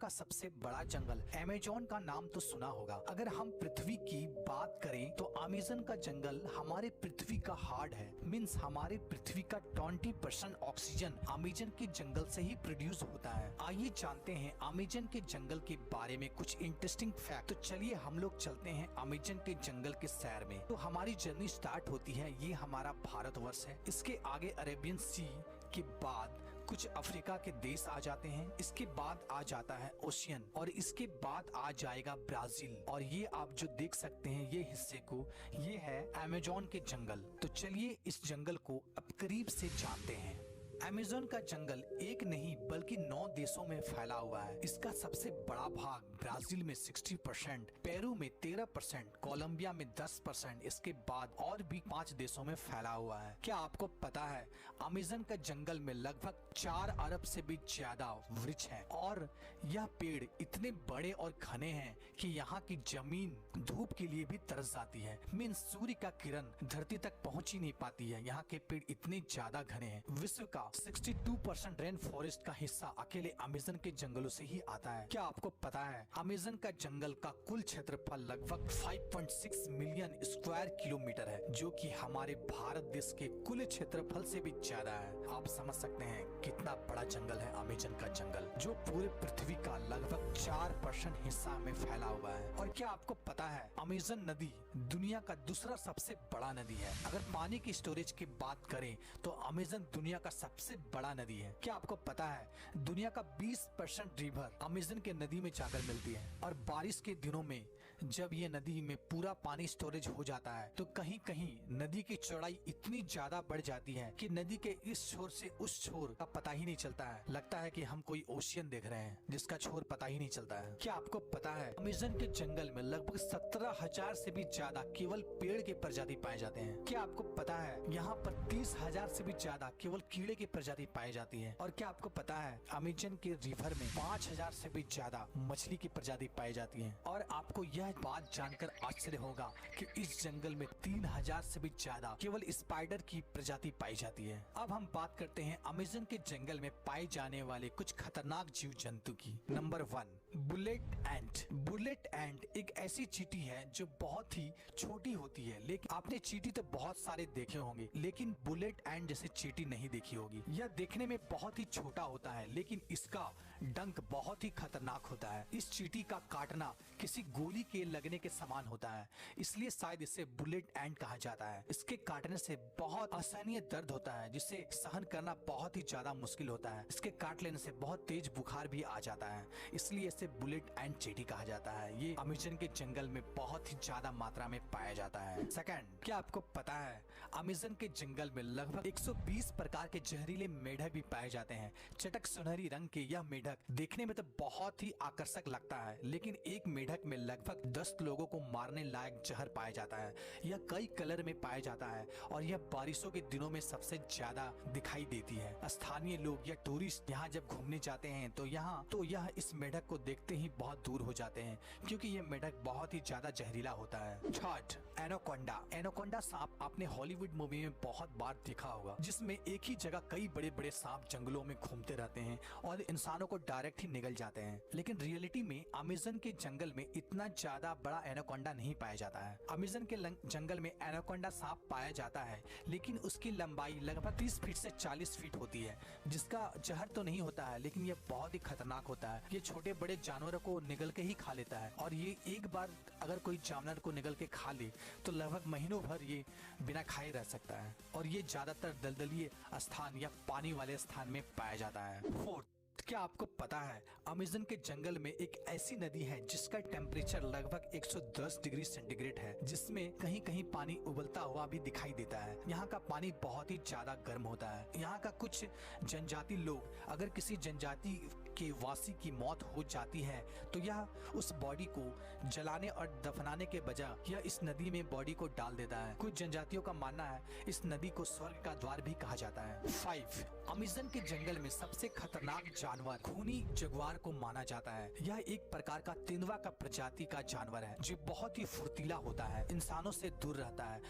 का सबसे बड़ा जंगल अमेज़न का नाम तो सुना होगा। अगर हम पृथ्वी की बात करें तो अमेज़न का जंगल हमारे पृथ्वी का हार्ट है। मींस हमारे पृथ्वी का 20% ऑक्सीजन अमेज़न के जंगल से ही प्रोड्यूस होता है। आइए जानते हैं अमेज़न के जंगल के बारे में कुछ इंटरेस्टिंग फैक्ट। तो चलिए हम लोग चलते हैं अमेज़न के जंगल के सैर में। तो हमारी जर्नी स्टार्ट होती है, ये हमारा भारतवर्ष है। इसके आगे अरेबियन सी के बाद कुछ अफ्रीका के देश आ जाते हैं। इसके बाद आ जाता है ओशियन और इसके बाद आ जाएगा ब्राजील। और ये आप जो देख सकते हैं ये हिस्से को, ये है अमेज़न के जंगल। तो चलिए इस जंगल को अब करीब से जानते हैं। अमेज़न का जंगल एक नहीं बल्कि 9 देशों में फैला हुआ है। इसका सबसे बड़ा भाग ब्राजील में 60%, पेरू में 13%, कोलंबिया में 10%, इसके बाद और भी 5 देशों में फैला हुआ है। क्या आपको पता है अमेज़न का जंगल में लगभग 4 अरब से भी ज्यादा वृक्ष हैं और यह पेड़ इतने बड़े और घने हैं कि यहाँ की जमीन धूप के लिए भी तरस जाती है। मीन्स सूर्य का किरण धरती तक पहुँच ही नहीं पाती है। यहाँ के पेड़ इतने ज्यादा घने हैं। विश्व का 62% रेन फॉरेस्ट का हिस्सा अकेले अमेज़न के जंगलों से ही आता है। क्या आपको पता है अमेज़न का जंगल का कुल क्षेत्रफल लगभग 5.6 मिलियन स्क्वायर किलोमीटर है, जो कि हमारे भारत देश के कुल क्षेत्रफल से भी ज्यादा है। आप समझ सकते हैं कितना बड़ा जंगल है अमेज़न का जंगल, जो पूरे पृथ्वी का लगभग 4% हिस्सा में फैला हुआ है। और क्या आपको पता है अमेज़न नदी दुनिया का दूसरा सबसे बड़ा नदी है। अगर पानी की स्टोरेज की बात करें तो अमेज़न दुनिया का सबसे बड़ा नदी है। क्या आपको पता है दुनिया का 20% रिवर अमेज़न के नदी में जाकर मिलती है। और बारिश के दिनों में जब ये नदी में पूरा पानी स्टोरेज हो जाता है तो कहीं कहीं नदी की चौड़ाई इतनी ज्यादा बढ़ जाती है कि नदी के इस छोर से उस छोर का पता ही नहीं चलता है। लगता है कि हम कोई ओशियन देख रहे हैं जिसका छोर पता ही नहीं चलता है। क्या आपको पता है अमेज़न के जंगल में लगभग 17,000 से भी ज्यादा केवल पेड़ के प्रजाति पाए जाते हैं। क्या आपको पता है यहाँ पर 30,000 से भी ज्यादा केवल कीड़े की प्रजाति पाई जाती है। और क्या आपको पता है अमेज़न के रिवर में 5,000 से भी ज्यादा मछली की प्रजाति पाई जाती है। और आपको यह बात जानकर आश्चर्य होगा कि इस जंगल में 3,000 से भी ज्यादा केवल स्पाइडर की प्रजाति पाई जाती है। अब हम बात करते हैं अमेज़न के जंगल में पाए जाने वाले कुछ खतरनाक जीव जंतु की। नंबर 1, बुलेट एंट। बुलेट एंट एक ऐसी चींटी है जो बहुत ही छोटी होती है, लेकिन आपने चींटी तो बहुत सारे देखे होंगे लेकिन बुलेट एंट जैसे चींटी नहीं देखी होगी। यह देखने में बहुत ही छोटा होता है लेकिन इसका डंक बहुत ही खतरनाक होता है। इस चींटी का काटना किसी गोली के लगने के समान होता है, इसलिए शायद इसे बुलेट एंट कहा जाता है। इसके काटने से बहुत असहनीय दर्द होता है जिसे सहन करना बहुत ही ज्यादा मुश्किल होता है। इसके काट लेने से बहुत तेज बुखार भी आ जाता है, इसलिए इसे बुलेट एंट चींटी कहा जाता है। ये अमेज़न के जंगल में बहुत ही ज्यादा मात्रा में पाया जाता है। सेकंड, क्या आपको पता है अमेज़न के जंगल में लगभग 120 प्रकार के जहरीले मेढक भी पाए जाते हैं। चटक सुनहरी रंग के यह मेढक देखने में तो बहुत ही आकर्षक लगता है, लेकिन एक मेढक में लगभग 10 लोगों को मारने लायक जहर पाया जाता है। यह कई कलर में पाया जाता है और यह बारिशों के दिनों में सबसे ज्यादा दिखाई देती है। स्थानीय लोग या टूरिस्ट यहाँ जब घूमने जाते हैं तो यह इस मेढक को देखते ही बहुत दूर हो जाते हैं, क्योंकि यह मेढक बहुत ही ज्यादा जहरीला होता है। Third, anaconda. एनाकोंडा सांप आपने हॉलीवुड मूवी में बहुत बार देखा होगा, जिसमें एक ही जगह कई बड़े बड़े सांप जंगलों में घूमते रहते हैं और इंसानों को डायरेक्ट ही निगल जाते हैं। लेकिन रियलिटी में अमेज़न के जंगल में इतना ज्यादा बड़ा एनाकोंडा नहीं पाया जाता है। अमेज़न के जंगल में एनाकोंडा सांप पाया जाता है, लेकिन उसकी लंबाई लगभग 30 फीट से 40 फीट होती है, जिसका जहर तो नहीं होता है लेकिन यह बहुत ही खतरनाक होता है। ये छोटे बड़े जानवरों को निगल के ही खा लेता है और ये एक बार अगर कोई जानवर को निगल के खा ले तो लगभग महीनों भर ये बिना खाए रह सकता है। और ये ज्यादातर दलदलीय स्थान या पानी वाले स्थान में पाया जाता है। फोर्थ, क्या आपको पता है अमेज़न के जंगल में एक ऐसी नदी है जिसका टेम्परेचर लगभग 110 डिग्री सेंटीग्रेड है, जिसमें कहीं कहीं पानी उबलता हुआ भी दिखाई देता है। यहाँ का पानी बहुत ही ज्यादा गर्म होता है। यहाँ का कुछ जनजाति लोग, अगर किसी जनजाति के वासी की मौत हो जाती है तो यह उस बॉडी को जलाने और दफनाने के बजाय यह इस नदी में बॉडी को डाल देता है। कुछ जनजातियों का मानना है इस नदी को स्वर्ग का द्वार भी कहा जाता है। 5, अमेज़न के जंगल में सबसे खतरनाक जानवर खूनी जगुआर को माना जाता है। यह एक प्रकार का तेंदुआ का प्रजाति का जानवर है जो बहुत ही फुर्तीला होता है, इंसानों से दूर रहता है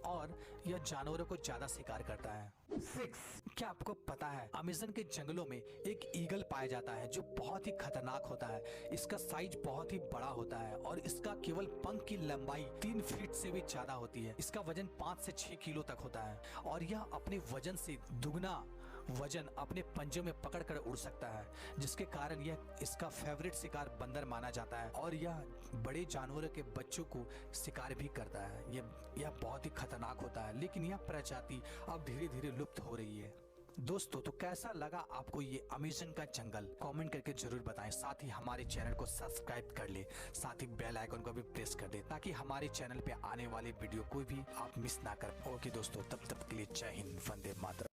और यह जानवरों को ज्यादा शिकार करता है। 6, क्या आपको पता है अमेज़न के जंगलों में एक ईगल पाया जाता है जो बहुत ही खतरनाक होता है। इसका साइज बहुत ही बड़ा होता है और इसका केवल पंख की लंबाई 3 फीट से भी ज्यादा होती है। इसका वजन 5 से 6 किलो तक होता है और यह अपने वजन से दुगना वजन अपने पंजों में पकड़कर उड़ सकता है, जिसके कारण यह इसका फेवरेट शिकार बंदर माना जाता है और यह बड़े जानवरों के बच्चों को शिकार भी करता है। यह बहुत ही खतरनाक होता है, लेकिन यह प्रजाति अब धीरे धीरे लुप्त हो रही है। दोस्तों, तो कैसा लगा आपको ये अमेज़न का जंगल? कमेंट करके जरूर बताएं। साथ ही हमारे चैनल को सब्सक्राइब कर ले, साथ ही बेल आइकन को भी प्रेस कर दे ताकि हमारे चैनल पे आने वाले वीडियो कोई भी आप मिस ना कर। ओके दोस्तों, तब तक के लिए जय हिंद, वंदे मातरम।